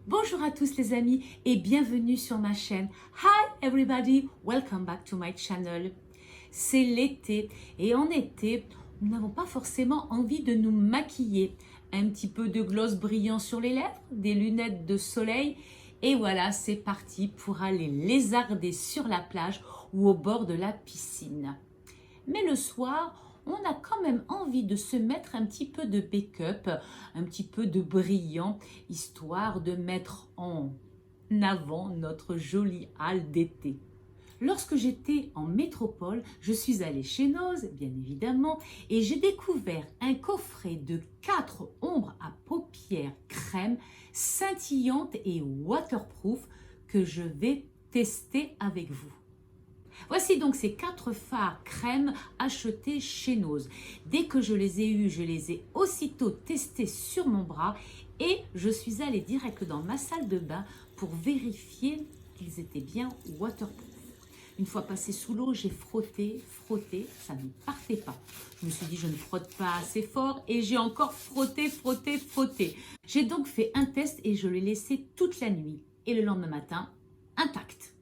Bonjour à tous les amis et bienvenue sur ma chaîne. Hi everybody, welcome back to my channel. C'est l'été et en été, nous n'avons pas forcément envie de nous maquiller. Un petit peu de gloss brillant sur les lèvres, des lunettes de soleil et voilà, c'est parti pour aller lézarder sur la plage ou au bord de la piscine. Mais le soir, on a quand même envie de se mettre un petit peu de make-up, un petit peu de brillant, histoire de mettre en avant notre jolie halle d'été. Lorsque j'étais en métropole, je suis allée chez Nose, bien évidemment, et j'ai découvert un coffret de 4 ombres à paupières crème scintillantes et waterproof que je vais tester avec vous. Voici donc ces 4 fards crème achetés chez Nose. Dès que je les ai eus, je les ai aussitôt testés sur mon bras et je suis allée direct dans ma salle de bain pour vérifier qu'ils étaient bien waterproof. Une fois passé sous l'eau, j'ai frotté, ça ne partait pas. Je me suis dit, je ne frotte pas assez fort et j'ai encore frotté. J'ai donc fait un test et je l'ai laissé toute la nuit. Et le lendemain matin, intact.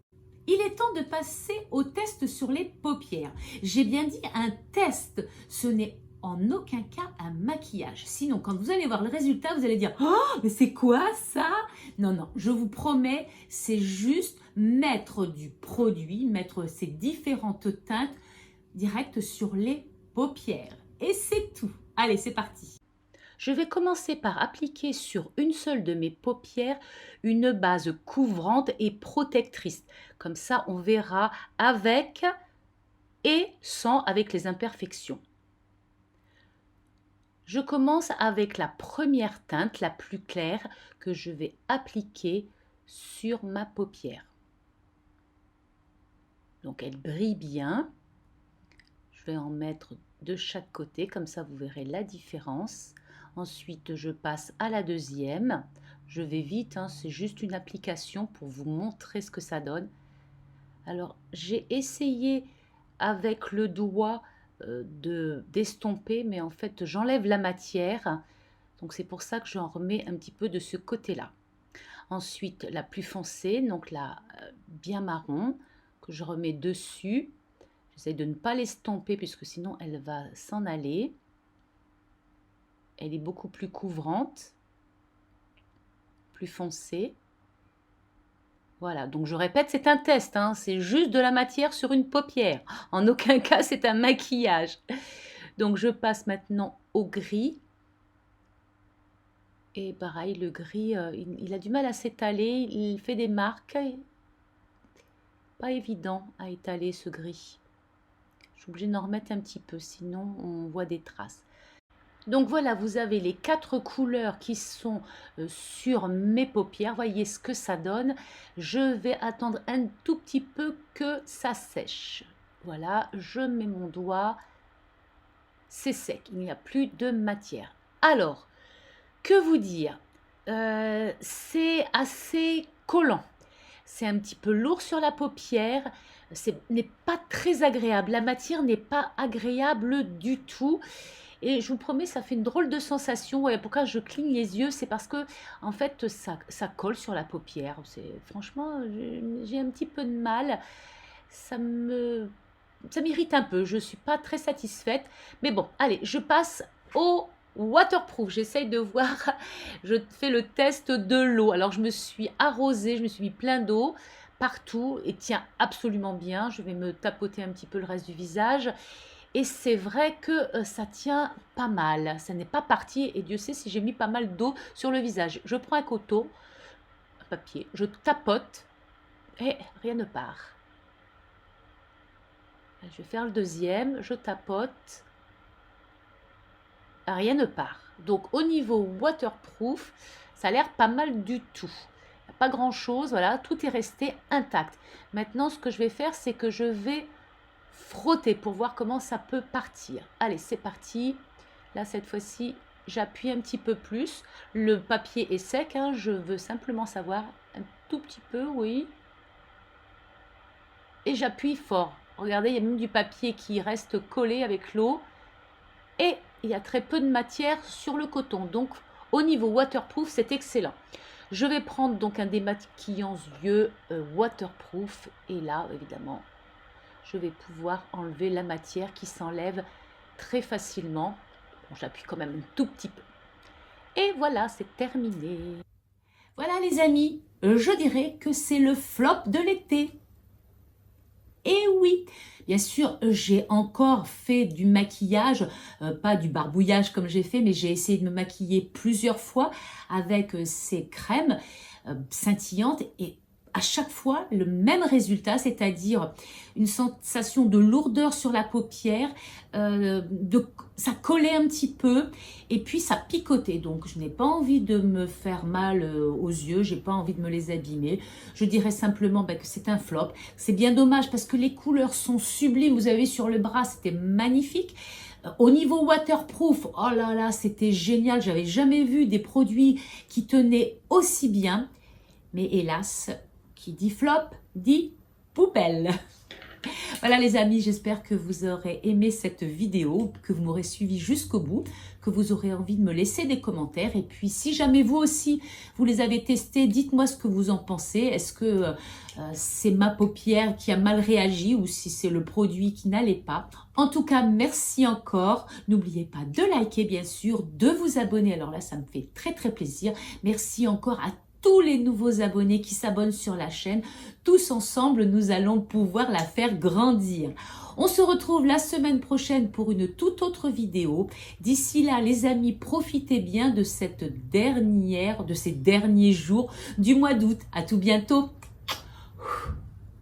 Il est temps de passer au test sur les paupières. J'ai bien dit un test, ce n'est en aucun cas un maquillage. Sinon, quand vous allez voir le résultat, vous allez dire « Oh, mais c'est quoi ça ?» Non, je vous promets, c'est juste mettre du produit, mettre ces différentes teintes directes sur les paupières. Et c'est tout. Allez, c'est parti. Je vais commencer par appliquer sur une seule de mes paupières une base couvrante et protectrice. Comme ça, on verra avec et sans avec les imperfections. Je commence avec la première teinte, la plus claire, que je vais appliquer sur ma paupière. Donc, elle brille bien. Je vais en mettre de chaque côté, comme ça vous verrez la différence. Ensuite, je passe à la deuxième. Je vais vite, hein, c'est juste une application pour vous montrer ce que ça donne. Alors, j'ai essayé avec le doigt d'estomper, mais en fait, j'enlève la matière. Donc, c'est pour ça que j'en remets un petit peu de ce côté-là. Ensuite, la plus foncée, donc la bien marron, que je remets dessus. J'essaie de ne pas l'estomper puisque sinon, elle va s'en aller. Elle est beaucoup plus couvrante, plus foncée. Voilà, donc je répète, c'est un test, hein, c'est juste de la matière sur une paupière. En aucun cas, c'est un maquillage. Donc je passe maintenant au gris. Et pareil, le gris, il a du mal à s'étaler, il fait des marques. Pas évident à étaler ce gris. Je suis obligée d'en remettre un petit peu, sinon on voit des traces. Donc voilà, vous avez les 4 couleurs qui sont sur mes paupières. Voyez ce que ça donne. Je vais attendre un tout petit peu que ça sèche. Voilà, je mets mon doigt. C'est sec, il n'y a plus de matière. Alors, que vous dire? C'est assez collant. C'est un petit peu lourd sur la paupière. Ce n'est pas très agréable. La matière n'est pas agréable du tout. Et je vous promets, ça fait une drôle de sensation. Ouais, pourquoi je cligne les yeux? C'est parce que, en fait, ça colle sur la paupière. Franchement, j'ai un petit peu de mal. Ça m'irrite un peu. Je ne suis pas très satisfaite. Mais bon, allez, je passe au waterproof. J'essaye de voir. Je fais le test de l'eau. Alors, je me suis arrosée, je me suis mis plein d'eau partout et tient absolument bien. Je vais me tapoter un petit peu le reste du visage. Et c'est vrai que ça tient pas mal, ça n'est pas parti et Dieu sait si j'ai mis pas mal d'eau sur le visage. Je prends un coton, un papier, je tapote et rien ne part. Je vais faire le deuxième, je tapote, rien ne part. Donc au niveau waterproof, ça a l'air pas mal du tout. Pas grand chose, voilà, tout est resté intact. Maintenant ce que je vais faire, c'est que je vais frotter pour voir comment ça peut partir. Allez, c'est parti. Là, cette fois-ci, j'appuie un petit peu plus. Le papier est sec, hein, je veux simplement savoir un tout petit peu, oui. Et j'appuie fort. Regardez, il y a même du papier qui reste collé avec l'eau. Et il y a très peu de matière sur le coton. Donc, au niveau waterproof, c'est excellent. Je vais prendre donc un démaquillant yeux waterproof et là, évidemment, je vais pouvoir enlever la matière qui s'enlève très facilement. Bon, j'appuie quand même un tout petit peu. Et voilà, c'est terminé. Voilà les amis, je dirais que c'est le flop de l'été. Et oui, bien sûr, j'ai encore fait du maquillage, pas du barbouillage comme j'ai fait, mais j'ai essayé de me maquiller plusieurs fois avec ces crèmes scintillantes et à chaque fois le même résultat, c'est-à-dire une sensation de lourdeur sur la paupière, ça collait un petit peu et puis ça picotait. Donc je n'ai pas envie de me faire mal aux yeux, j'ai pas envie de me les abîmer. Je dirais simplement que c'est un flop. C'est bien dommage parce que les couleurs sont sublimes. Vous avez sur le bras, c'était magnifique. Au niveau waterproof, oh là là, c'était génial. J'avais jamais vu des produits qui tenaient aussi bien. Mais hélas, qui dit flop, dit poubelle. Voilà les amis, j'espère que vous aurez aimé cette vidéo, que vous m'aurez suivi jusqu'au bout, que vous aurez envie de me laisser des commentaires. Et puis si jamais vous aussi, vous les avez testés, dites-moi ce que vous en pensez. Est-ce que c'est ma paupière qui a mal réagi ou si c'est le produit qui n'allait pas? En tout cas, merci encore. N'oubliez pas de liker bien sûr, de vous abonner. Alors là, ça me fait très très plaisir. Merci encore à tous les nouveaux abonnés qui s'abonnent sur la chaîne. Tous ensemble, nous allons pouvoir la faire grandir. On se retrouve la semaine prochaine pour une toute autre vidéo. D'ici là, les amis, profitez bien de ces derniers jours du mois d'août. À tout bientôt.